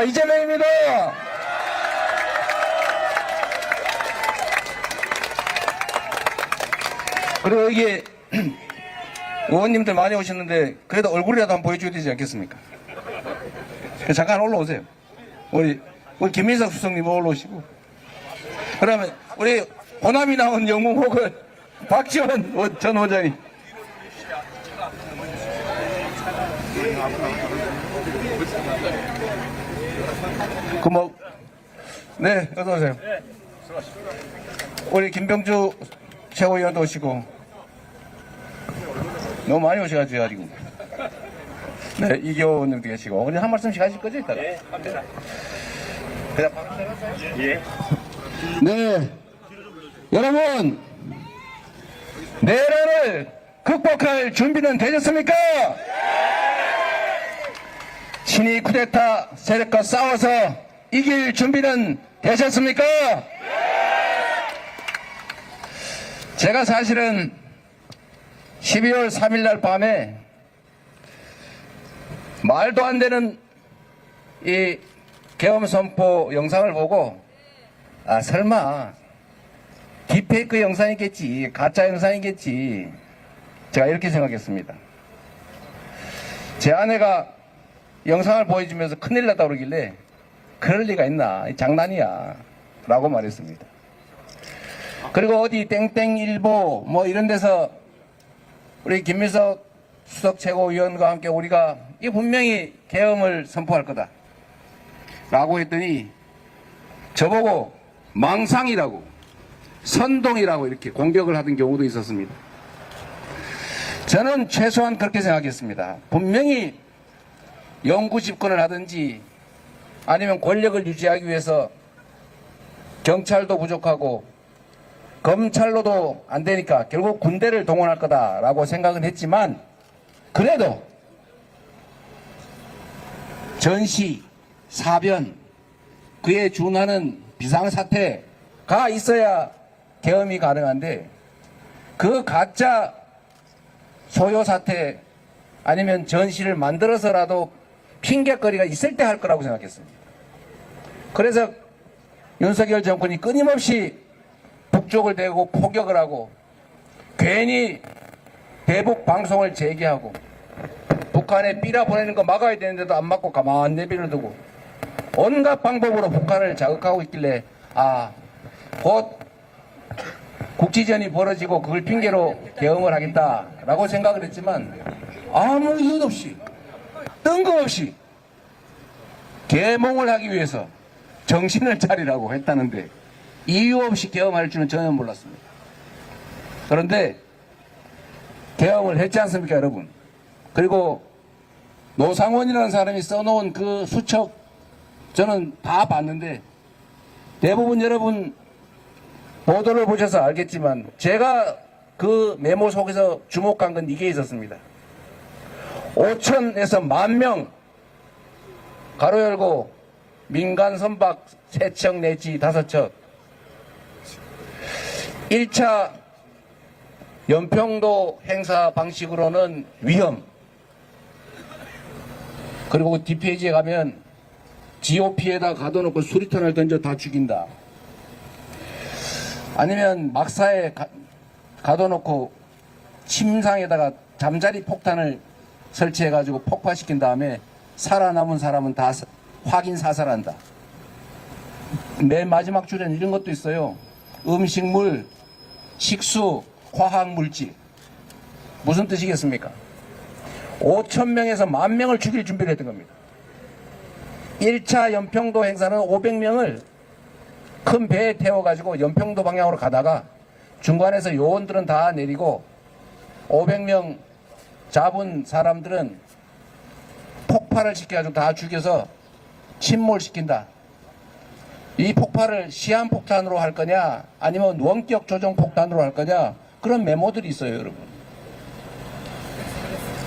이재명입니다. 그리고 이게 의원님들 많이 오셨는데 그래도 얼굴이라도 한번 보여줘야 되지 않겠습니까? 잠깐 올라오세요. 우리 김민석 수석님 올라오시고, 그러면 우리 호남이 나온 영웅 혹은 박지원 전 원장님. 네, 어서 오세요. 우리 김병주 최고위원도 오시고, 너무 많이 오셔가지고. 네, 이기호 의원님도 계시고. 우리 한 말씀씩 하실 거죠, 이따가? 네, 합니다. 그냥 바로 시작할까요? 예. 네, 여러분, 내란을 극복할 준비는 되셨습니까? 친위 쿠데타 세력과 싸워서 이길 준비는 되셨습니까? 제가 사실은 12월 3일 날 밤에 말도 안 되는 이 계엄 선포 영상을 보고, 아, 설마 딥페이크 영상이겠지, 가짜 영상이겠지, 제가 이렇게 생각했습니다. 제 아내가 영상을 보여주면서 큰일 났다 그러길래 그럴 리가 있나, 장난이야 라고 말했습니다. 그리고 어디 땡땡일보 뭐 이런 데서 우리 김민석 수석 최고위원과 함께 우리가 이 분명히 계엄을 선포할 거다 라고 했더니 저보고 망상이라고, 선동이라고 이렇게 공격을 하던 경우도 있었습니다. 저는 최소한 그렇게 생각했습니다. 분명히 영구 집권을 하든지 아니면 권력을 유지하기 위해서 경찰도 부족하고 검찰로도 안 되니까 결국 군대를 동원할 거다라고 생각은 했지만, 그래도 전시, 사변, 그에 준하는 비상사태가 있어야 계엄이 가능한데, 그 가짜 소요사태 아니면 전시를 만들어서라도 핑계거리가 있을 때 할 거라고 생각했습니다. 그래서 윤석열 정권이 끊임없이 북쪽을 대고 포격을 하고, 괜히 대북 방송을 재개하고, 북한에 삐라 보내는 거 막아야 되는데도 안 막고 가만히 내비를 두고 온갖 방법으로 북한을 자극하고 있길래, 아, 곧 국지전이 벌어지고 그걸 핑계로 계엄을 하겠다라고 생각을 했지만, 아무 이유 없이 뜬금없이 계몽을 하기 위해서 정신을 차리라고 했다는데 이유 없이 계엄할 줄은 전혀 몰랐습니다. 그런데 계엄을 했지 않습니까, 여러분? 그리고 노상원이라는 사람이 써놓은 그 수첩 저는 다 봤는데, 대부분 여러분 보도를 보셔서 알겠지만 제가 그 메모 속에서 주목한 건 이게 있었습니다. 5천에서 10,000명 가로 열고 민간 선박 3척 내지 5척, 1차 연평도 행사 방식으로는 위험, 그리고 뒷페이지에 가면 GOP에다 가둬놓고 수리탄을 던져 다 죽인다, 아니면 막사에 가둬놓고 침상에다가 잠자리 폭탄을 설치해가지고 폭파시킨 다음에 살아남은 사람은 다 확인 사살한다. 맨 마지막 줄에는 이런 것도 있어요. 음식물, 식수, 화학물질. 무슨 뜻이겠습니까? 5,000명에서 10,000명을 죽일 준비를 했던 겁니다. 1차 연평도 행사는 500명을 큰 배에 태워가지고 연평도 방향으로 가다가 중간에서 요원들은 다 내리고 500명 잡은 사람들은 폭발을 시켜가지고 다 죽여서 침몰시킨다. 이 폭발을 시한폭탄으로 할 거냐 아니면 원격 조종 폭탄으로 할 거냐, 그런 메모들이 있어요, 여러분.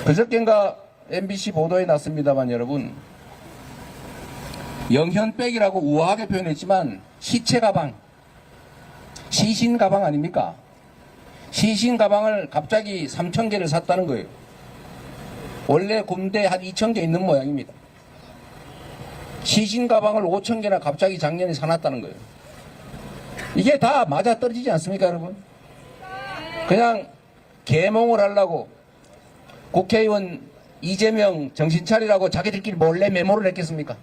그저께인가 MBC 보도에 났습니다만, 여러분, 영현백이라고 우아하게 표현했지만 시체 가방, 시신 가방 아닙니까? 시신 가방을 갑자기 3,000개를 샀다는 거예요. 원래 군대 한 2,000개 있는 모양입니다. 시신 가방을 5,000개나 갑자기 작년에 사놨다는 거예요. 이게 다 맞아 떨어지지 않습니까, 여러분? 그냥 계몽을 하려고 국회의원 이재명 정신 차리라고 자기들끼리 몰래 메모를 했겠습니까?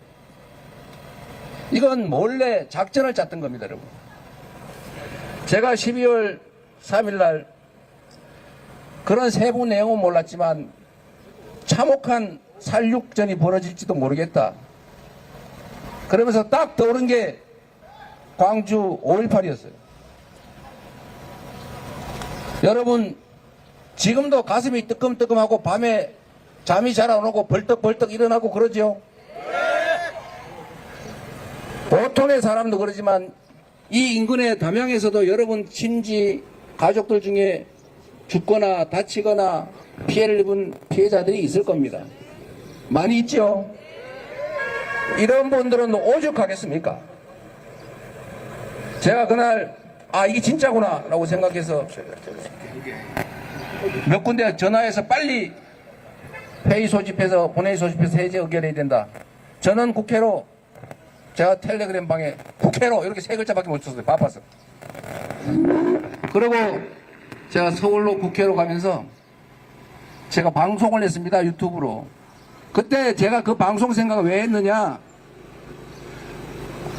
이건 몰래 작전을 짰던 겁니다, 여러분. 제가 12월 3일 날 그런 세부 내용은 몰랐지만 참혹한 살육전이 벌어질지도 모르겠다. 그러면서 딱 떠오른 게 광주 5.18이었어요. 여러분, 지금도 가슴이 뜨끔뜨끔하고 밤에 잠이 잘 안 오고 벌떡벌떡 일어나고 그러죠? 보통의 사람도 그러지만 이 인근의 담양에서도 여러분 친지 가족들 중에 죽거나 다치거나 피해를 입은 피해자들이 있을 겁니다. 많이 있죠? 이런 분들은 오죽하겠습니까? 제가 그날 이게 진짜구나 라고 생각해서 몇 군데 전화해서 빨리 회의 소집해서 본회의 소집해서 해제 의결해야 된다. 저는 국회로, 제가 텔레그램 방에 국회로 이렇게 세 글자밖에 못 썼어요. 바빠서. 그리고 제가 서울로 국회로 가면서 제가 방송을 했습니다. 유튜브로. 그때 제가 그 방송 생각을 왜 했느냐,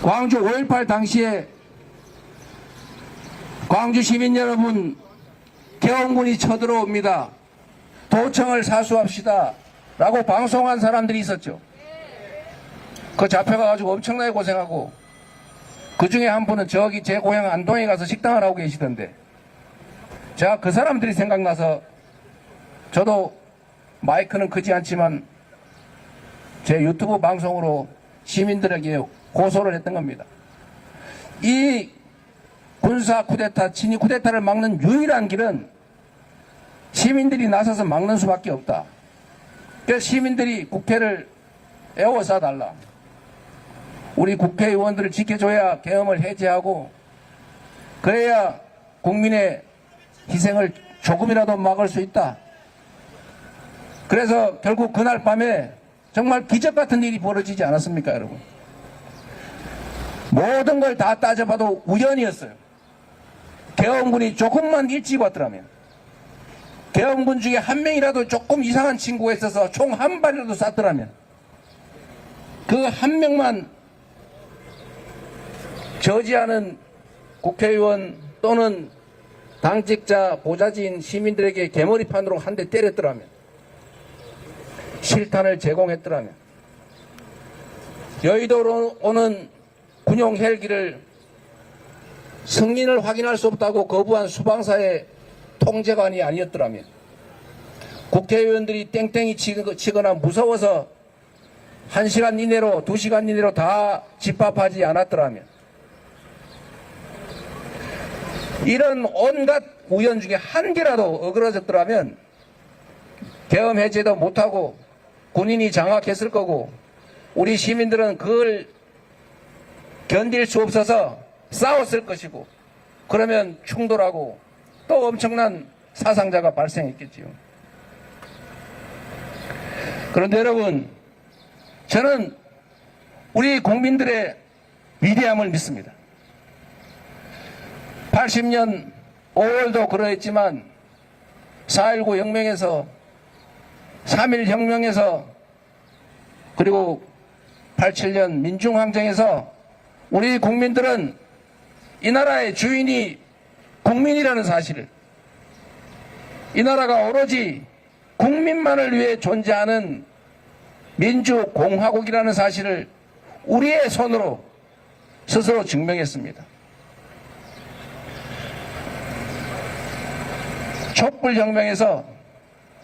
광주 5.18 당시에 광주 시민 여러분, 계엄군이 쳐들어옵니다. 도청을 사수합시다 라고 방송한 사람들이 있었죠. 그 잡혀가가지고 엄청나게 고생하고, 그 중에 한 분은 저기 제 고향 안동에 가서 식당을 하고 계시던데, 제가 그 사람들이 생각나서 저도 마이크는 크지 않지만 제 유튜브 방송으로 시민들에게 고소를 했던 겁니다. 이 군사 쿠데타, 친위 쿠데타를 막는 유일한 길은 시민들이 나서서 막는 수밖에 없다. 그래서 시민들이 국회를 에워싸 달라. 우리 국회의원들을 지켜줘야 계엄을 해제하고, 그래야 국민의 희생을 조금이라도 막을 수 있다. 그래서 결국 그날 밤에 정말 기적 같은 일이 벌어지지 않았습니까, 여러분? 모든 걸 다 따져봐도 우연이었어요. 계엄군이 조금만 일찍 왔더라면, 계엄군 중에 한 명이라도 조금 이상한 친구가 있어서 총 한 발이라도 쐈더라면, 그 한 명만 저지하는 국회의원 또는 당직자, 보좌진 시민들에게 개머리판으로 한 대 때렸더라면, 실탄을 제공했더라면, 여의도로 오는 군용 헬기를 승인을 확인할 수 없다고 거부한 수방사의 통제관이 아니었더라면, 국회의원들이 땡땡이 치거나 무서워서 1시간 이내로 2시간 이내로 다 집합하지 않았더라면, 이런 온갖 우연 중에 한 개라도 어그러졌더라면 계엄 해제도 못하고 군인이 장악했을 거고, 우리 시민들은 그걸 견딜 수 없어서 싸웠을 것이고, 그러면 충돌하고 또 엄청난 사상자가 발생했겠지요. 그런데 여러분, 저는 우리 국민들의 위대함을 믿습니다. 80년 5월도 그러했지만 4.19 혁명에서, 3.1 혁명에서, 그리고 87년 민중항쟁에서 우리 국민들은 이 나라의 주인이 국민이라는 사실을, 이 나라가 오로지 국민만을 위해 존재하는 민주공화국이라는 사실을 우리의 손으로 스스로 증명했습니다. 촛불혁명에서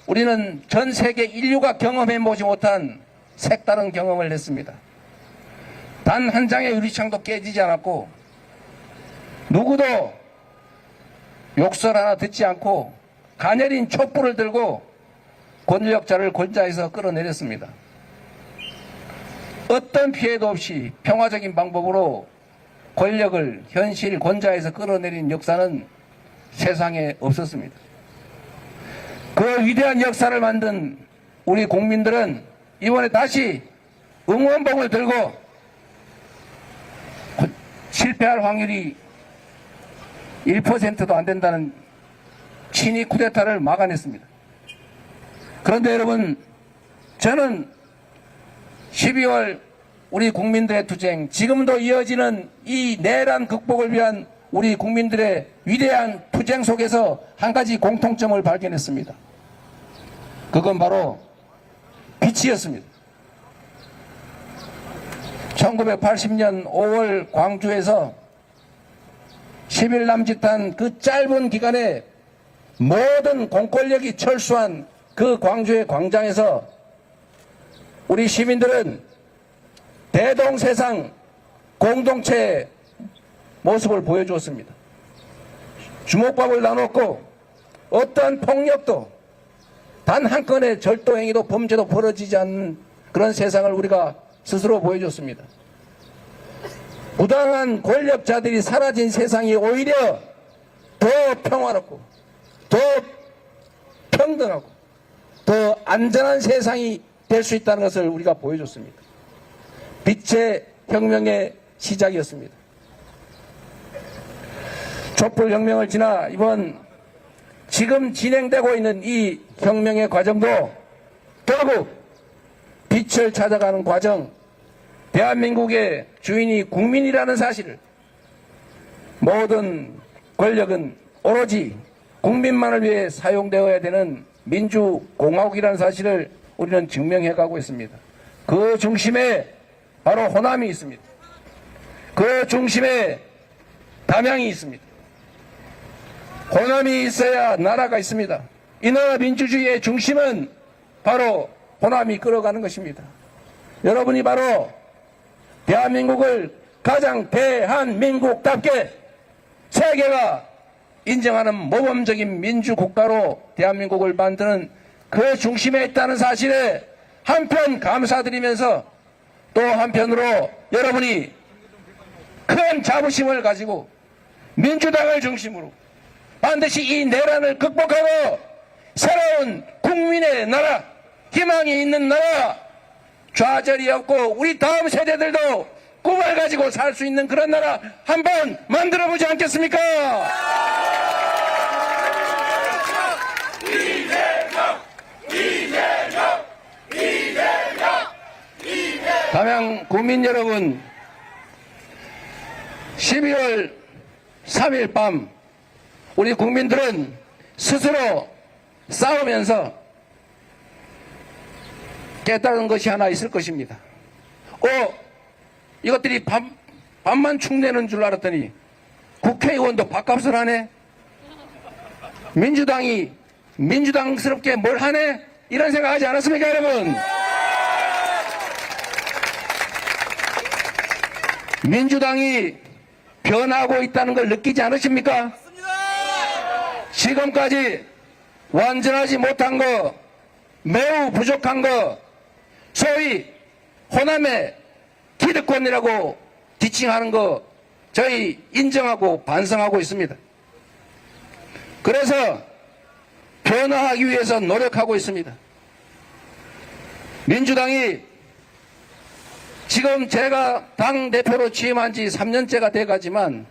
우리는 전 세계 인류가 경험해보지 못한 색다른 경험을 했습니다. 단 한 장의 유리창도 깨지지 않았고, 누구도 욕설 하나 듣지 않고 가녀린 촛불을 들고 권력자를 권좌에서 끌어내렸습니다. 어떤 피해도 없이 평화적인 방법으로 권력을 현실 권좌에서 끌어내린 역사는 세상에 없었습니다. 그 위대한 역사를 만든 우리 국민들은 이번에 다시 응원봉을 들고 실패할 확률이 1%도 안 된다는 친위 쿠데타를 막아냈습니다. 그런데 여러분, 저는 12월 우리 국민들의 투쟁, 지금도 이어지는 이 내란 극복을 위한 우리 국민들의 위대한 투쟁 속에서 한 가지 공통점을 발견했습니다. 그건 바로 빛이었습니다. 1980년 5월 광주에서 10일 남짓한 그 짧은 기간에 모든 공권력이 철수한 그 광주의 광장에서 우리 시민들은 대동세상 공동체의 모습을 보여주었습니다. 주먹밥을 나눴고 어떠한 폭력도 단 한 건의 절도행위도 범죄도 벌어지지 않는 그런 세상을 우리가 스스로 보여줬습니다. 부당한 권력자들이 사라진 세상이 오히려 더 평화롭고 더 평등하고 더 안전한 세상이 될 수 있다는 것을 우리가 보여줬습니다. 빛의 혁명의 시작이었습니다. 촛불혁명을 지나 이번 지금 진행되고 있는 이 혁명의 과정도 결국 빛을 찾아가는 과정, 대한민국의 주인이 국민이라는 사실을, 모든 권력은 오로지 국민만을 위해 사용되어야 되는 민주공화국이라는 사실을 우리는 증명해가고 있습니다. 그 중심에 바로 호남이 있습니다. 그 중심에 담양이 있습니다. 호남이 있어야 나라가 있습니다. 이 나라 민주주의의 중심은 바로 호남이 끌어가는 것입니다. 여러분이 바로 대한민국을 가장 대한민국답게 세계가 인정하는 모범적인 민주국가로 대한민국을 만드는 그 중심에 있다는 사실에 한편 감사드리면서 또 한편으로 여러분이 큰 자부심을 가지고 민주당을 중심으로 반드시 이 내란을 극복하고 새로운 국민의 나라, 희망이 있는 나라, 좌절이 없고 우리 다음 세대들도 꿈을 가지고 살 수 있는 그런 나라 한번 만들어보지 않겠습니까? 담양 국민 여러분, 12월 3일 밤 우리 국민들은 스스로 싸우면서 깨달은 것이 하나 있을 것입니다. 이것들이 밥만 축내는 줄 알았더니 국회의원도 밥값을 하네? 민주당이 민주당스럽게 뭘 하네? 이런 생각하지 않았습니까, 여러분? 민주당이 변하고 있다는 걸 느끼지 않으십니까? 지금까지 완전하지 못한 거, 매우 부족한 거, 소위 호남의 기득권이라고 지칭하는 거 저희 인정하고 반성하고 있습니다. 그래서 변화하기 위해서 노력하고 있습니다. 민주당이 지금 제가 당대표로 취임한 지 3년째가 돼가지만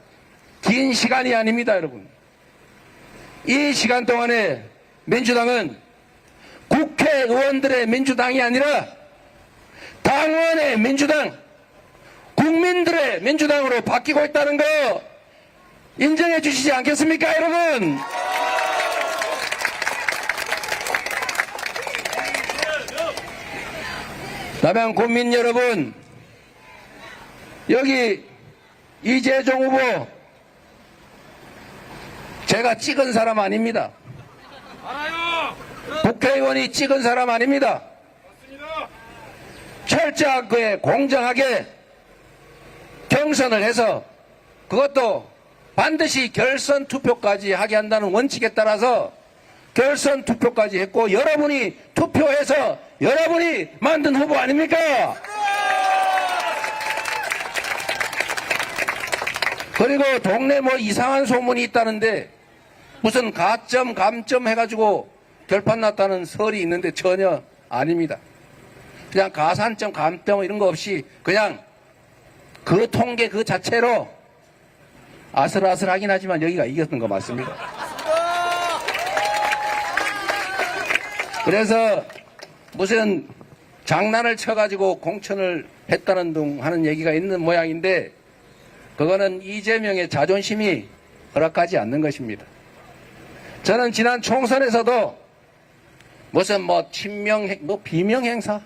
긴 시간이 아닙니다, 여러분. 이 시간 동안에 민주당은 국회의원들의 민주당이 아니라 당원의 민주당, 국민들의 민주당으로 바뀌고 있다는 거 인정해 주시지 않겠습니까, 여러분? 담양 국민 여러분, 여기 이재종 후보 제가 찍은 사람 아닙니다. 알아요. 국회의원이 찍은 사람 아닙니다. 맞습니다. 철저하게 공정하게 경선을 해서 그것도 반드시 결선 투표까지 하게 한다는 원칙에 따라서 결선 투표까지 했고 여러분이 투표해서 여러분이 만든 후보 아닙니까? 그리고 동네 뭐 이상한 소문이 있다는데 무슨 가점 감점 해가지고 결판 났다는 설이 있는데 전혀 아닙니다. 그냥 가산점, 감점 이런 거 없이 그냥 그 통계 그 자체로 아슬아슬하긴 하지만 여기가 이겼던 거 맞습니다. 그래서 무슨 장난을 쳐가지고 공천을 했다는 둥 하는 얘기가 있는 모양인데 그거는 이재명의 자존심이 허락하지 않는 것입니다. 저는 지난 총선에서도 무슨 뭐 비명행사,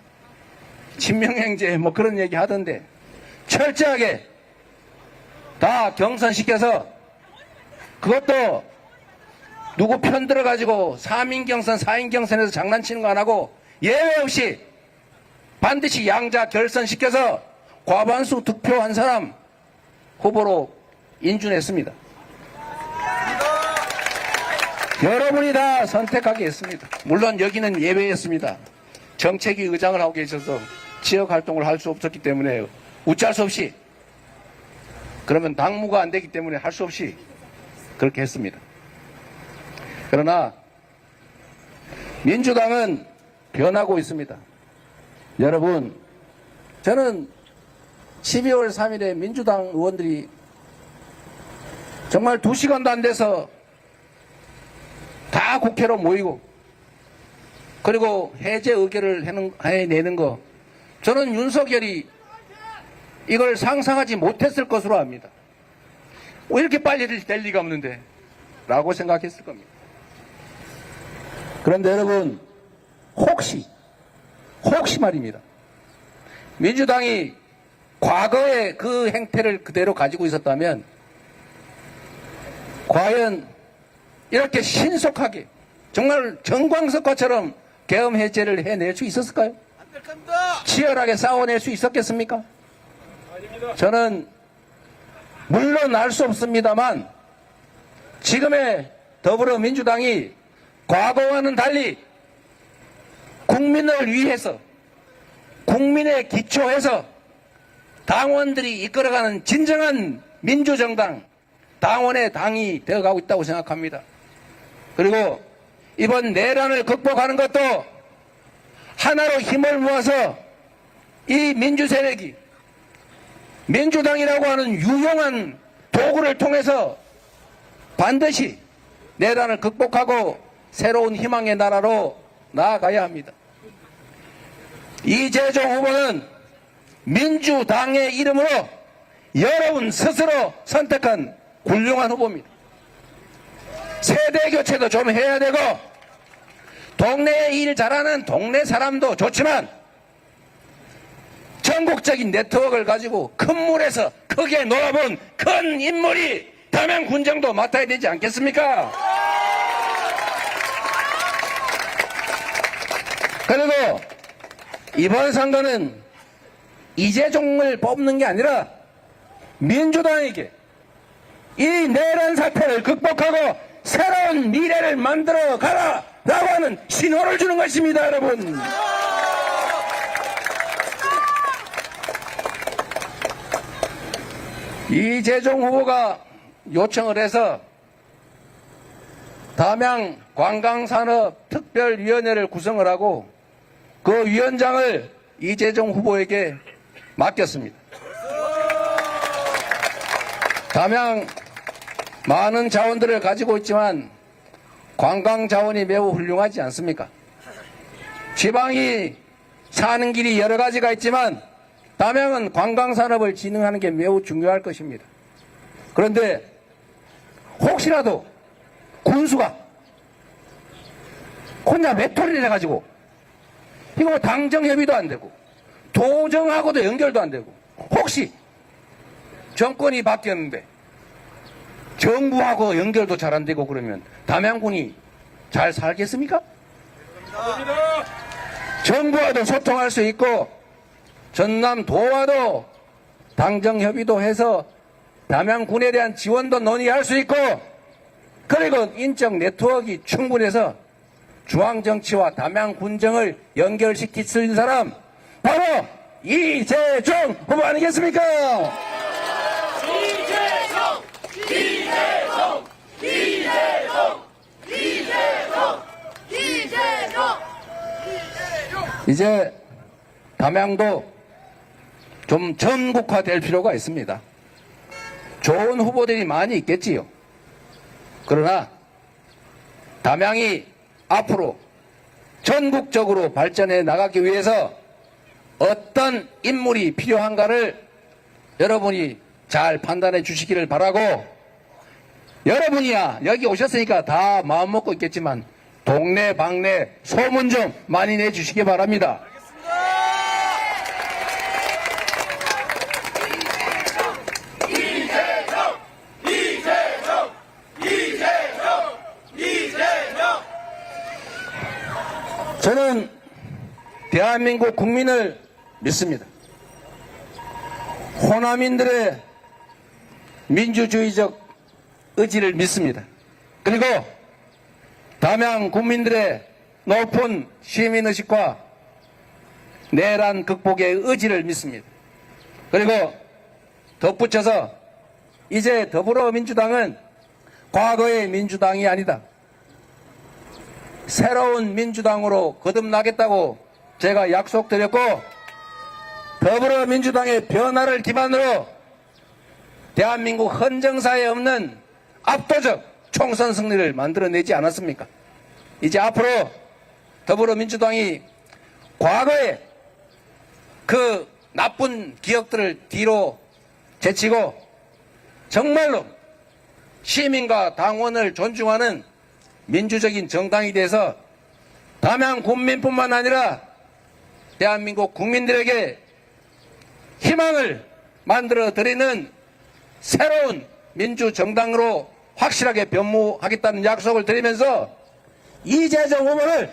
친명행제 뭐 그런 얘기 하던데 철저하게 다 경선시켜서 그것도 누구 편 들어가지고 3인 경선, 4인 경선에서 장난치는 거 안 하고 예외 없이 반드시 양자 결선시켜서 과반수 득표한 사람 후보로 인준했습니다. 여러분이 다 선택하게 했습니다. 물론 여기는 예외였습니다. 정책위 의장을 하고 계셔서 지역활동을 할 수 없었기 때문에 어찌할 수 없이 그러면 당무가 안 되기 때문에 할 수 없이 그렇게 했습니다. 그러나 민주당은 변하고 있습니다. 여러분, 저는 12월 3일에 민주당 의원들이 정말 2시간도 안 돼서 다 국회로 모이고 그리고 해제 의결을 해내는 거 저는 윤석열이 이걸 상상하지 못했을 것으로 압니다. 왜 이렇게 빨리 될 리가 없는데 라고 생각했을 겁니다. 그런데 여러분 혹시 말입니다. 민주당이 과거의 그 행태를 그대로 가지고 있었다면 과연 이렇게 신속하게 정말 정광석화처럼 계엄 해제를 해낼 수 있었을까요? 안 될 겁니다. 치열하게 싸워낼 수 있었겠습니까? 저는 물론 알 수 없습니다만 지금의 더불어민주당이 과거와는 달리 국민을 위해서 국민에 기초해서 당원들이 이끌어가는 진정한 민주정당 당원의 당이 되어가고 있다고 생각합니다. 그리고 이번 내란을 극복하는 것도 하나로 힘을 모아서 이 민주세력이 민주당이라고 하는 유용한 도구를 통해서 반드시 내란을 극복하고 새로운 희망의 나라로 나아가야 합니다. 이재종 후보는 민주당의 이름으로 여러분 스스로 선택한 훌륭한 후보입니다. 세대 교체도 좀 해야 되고 동네에 일 잘하는 동네 사람도 좋지만 전국적인 네트워크를 가지고 큰 물에서 크게 놀아본 큰 인물이 담양군정도 맡아야 되지 않겠습니까? 그리고 이번 선거는 이재종을 뽑는 게 아니라 민주당에게 이 내란 사태를 극복하고 새로운 미래를 만들어 가라 라고 하는 신호를 주는 것입니다. 여러분, 이재종 후보가 요청을 해서 담양 관광산업특별위원회를 구성을 하고 그 위원장을 이재종 후보에게 맡겼습니다. 담양 많은 자원들을 가지고 있지만 관광 자원이 매우 훌륭하지 않습니까? 지방이 사는 길이 여러 가지가 있지만 담양은 관광산업을 진흥하는 게 매우 중요할 것입니다. 그런데 혹시라도 군수가 혼자 외톨이를 해가지고 이거 당정협의도 안 되고 도정하고도 연결도 안 되고 혹시 정권이 바뀌었는데 정부하고 연결도 잘 안 되고 그러면 담양군이 잘 살겠습니까? 정부와도 소통할 수 있고 전남도와도 당정협의도 해서 담양군에 대한 지원도 논의할 수 있고 그리고 인적 네트워크가 충분해서 중앙정치와 담양군정을 연결시킬 수 있는 사람 바로 이재종 후보 아니겠습니까? 이재종! 이제 담양도 좀 전국화될 필요가 있습니다. 좋은 후보들이 많이 있겠지요. 그러나 담양이 앞으로 전국적으로 발전해 나가기 위해서 어떤 인물이 필요한가를 여러분이 잘 판단해 주시기를 바라고, 여러분이야 여기 오셨으니까 다 마음먹고 있겠지만 동네 방네 소문 좀 많이 내주시기 바랍니다. 저는 대한민국 국민을 믿습니다. 호남인들의 민주주의적 의지를 믿습니다. 그리고 담양 국민들의 높은 시민의식과 내란 극복의 의지를 믿습니다. 그리고 덧붙여서 이제 더불어민주당은 과거의 민주당이 아니다. 새로운 민주당으로 거듭나겠다고 제가 약속드렸고, 더불어민주당의 변화를 기반으로 대한민국 헌정사에 없는 압도적 총선 승리를 만들어내지 않았습니까? 이제 앞으로 더불어민주당이 과거의 그 나쁜 기억들을 뒤로 제치고 정말로 시민과 당원을 존중하는 민주적인 정당이 돼서 담양 국민뿐만 아니라 대한민국 국민들에게 희망을 만들어 드리는 새로운 민주정당으로 확실하게 변모하겠다는 약속을 드리면서 이재정 후보를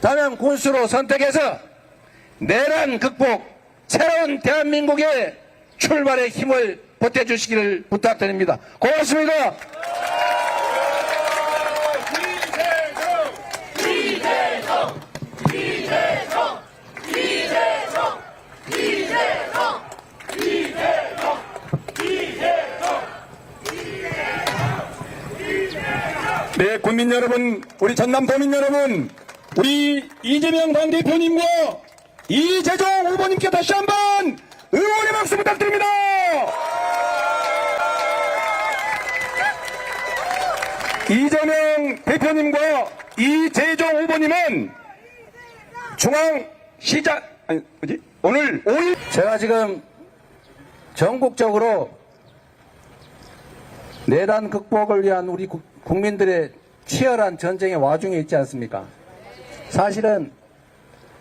담양 군수로 선택해서 내란 극복, 새로운 대한민국의 출발의 힘을 보태주시기를 부탁드립니다. 고맙습니다. 네, 국민 여러분, 우리 전남도민 여러분, 우리 이재명 당대표님과 이재정 후보님께 다시 한번 응원의 박수 부탁드립니다. 이재명 대표님과 이재정 후보님은 중앙시장, 오늘 5일 제가 지금 전국적으로 내란 극복을 위한 우리 국민들의 치열한 전쟁의 와중에 있지 않습니까? 사실은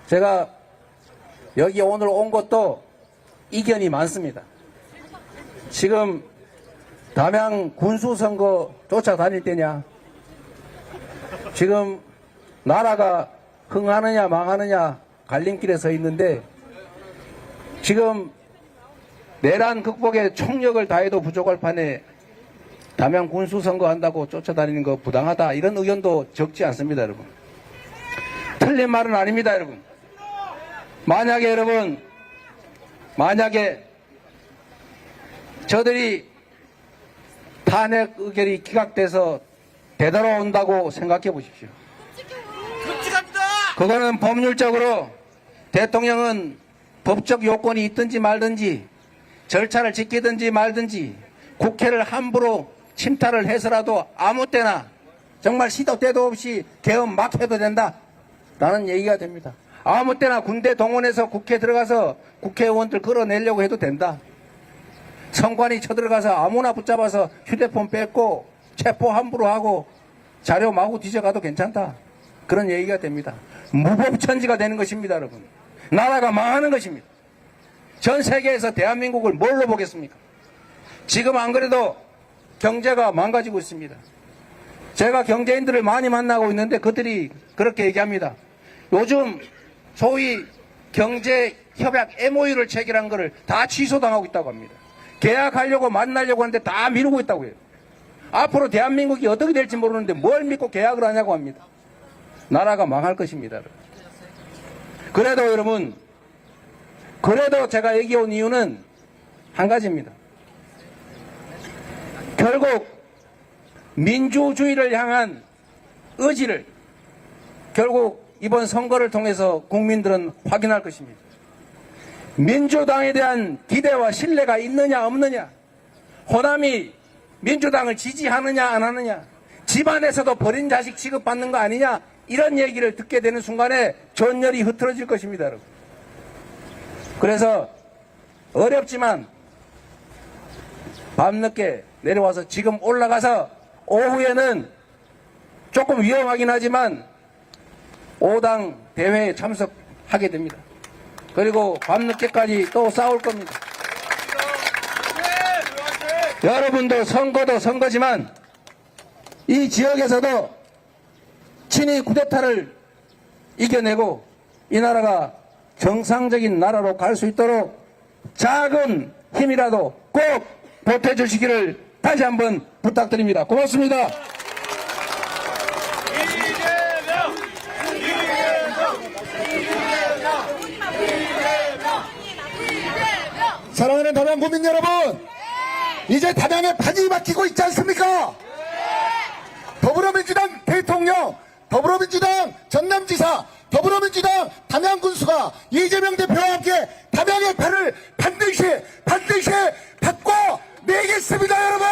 제가 여기 오늘 온 것도 이견이 많습니다. 지금 담양 군수선거 쫓아다닐 때냐, 지금 나라가 흥하느냐 망하느냐 갈림길에 서 있는데, 지금 내란 극복에 총력을 다해도 부족할 판에 담양 군수선거 한다고 쫓아다니는 거 부당하다, 이런 의견도 적지 않습니다. 여러분, 틀린 말은 아닙니다. 여러분, 만약에 저들이 탄핵 의결이 기각돼서 되돌아온다고 생각해 보십시오. 그거는 법률적으로 대통령은 법적 요건이 있든지 말든지 절차를 지키든지 말든지 국회를 함부로 침탈을 해서라도 아무 때나 정말 시도 때도 없이 개헌 막 해도 된다 라는 얘기가 됩니다. 아무 때나 군대 동원해서 국회 들어가서 국회의원들 끌어내려고 해도 된다. 선관위 쳐들어가서 아무나 붙잡아서 휴대폰 뺏고 체포 함부로 하고 자료 마구 뒤져가도 괜찮다, 그런 얘기가 됩니다. 무법천지가 되는 것입니다. 여러분, 나라가 망하는 것입니다. 전 세계에서 대한민국을 뭘로 보겠습니까? 지금 안 그래도 경제가 망가지고 있습니다. 제가 경제인들을 많이 만나고 있는데 그들이 그렇게 얘기합니다. 요즘 소위 경제협약 MOU를 체결한 거를 다 취소당하고 있다고 합니다. 계약하려고 만나려고 하는데 다 미루고 있다고 해요. 앞으로 대한민국이 어떻게 될지 모르는데 뭘 믿고 계약을 하냐고 합니다. 나라가 망할 것입니다. 그래도 여러분, 그래도 제가 여기 온 이유는 한 가지입니다. 결국 민주주의를 향한 의지를, 결국 이번 선거를 통해서 국민들은 확인할 것입니다. 민주당에 대한 기대와 신뢰가 있느냐 없느냐, 호남이 민주당을 지지하느냐 안 하느냐, 집안에서도 버린 자식 취급받는 거 아니냐, 이런 얘기를 듣게 되는 순간에 전열이 흐트러질 것입니다, 여러분. 그래서 어렵지만 밤늦게 내려와서 지금 올라가서 오후에는 조금 위험하긴 하지만 5당 대회에 참석하게 됩니다. 그리고 밤늦게까지 또 싸울 겁니다. 여러분도 선거도 선거지만 이 지역에서도 친위 쿠데타를 이겨내고 이 나라가 정상적인 나라로 갈 수 있도록 작은 힘이라도 꼭 보태주시기를 다시 한번 부탁드립니다. 고맙습니다. 사랑하는 담양 국민 여러분, 이제 담양에 판이 막히고 있지 않습니까? 더불어민주당 대통령, 더불어민주당 전남지사, 더불어민주당 담양군수가 이재명 대표와 함께 담양의 판을 반드시 바꿔내겠습니다, 여러분!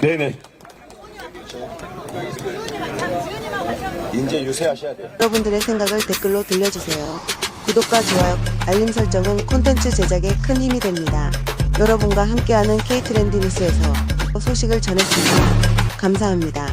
네네. 이제 유세하셔야 돼요. 여러분들의 생각을 댓글로 들려주세요. 구독과 좋아요, 알림 설정은 콘텐츠 제작에 큰 힘이 됩니다. 여러분과 함께하는 K트렌드 뉴스에서 소식을 전했습니다. 감사합니다.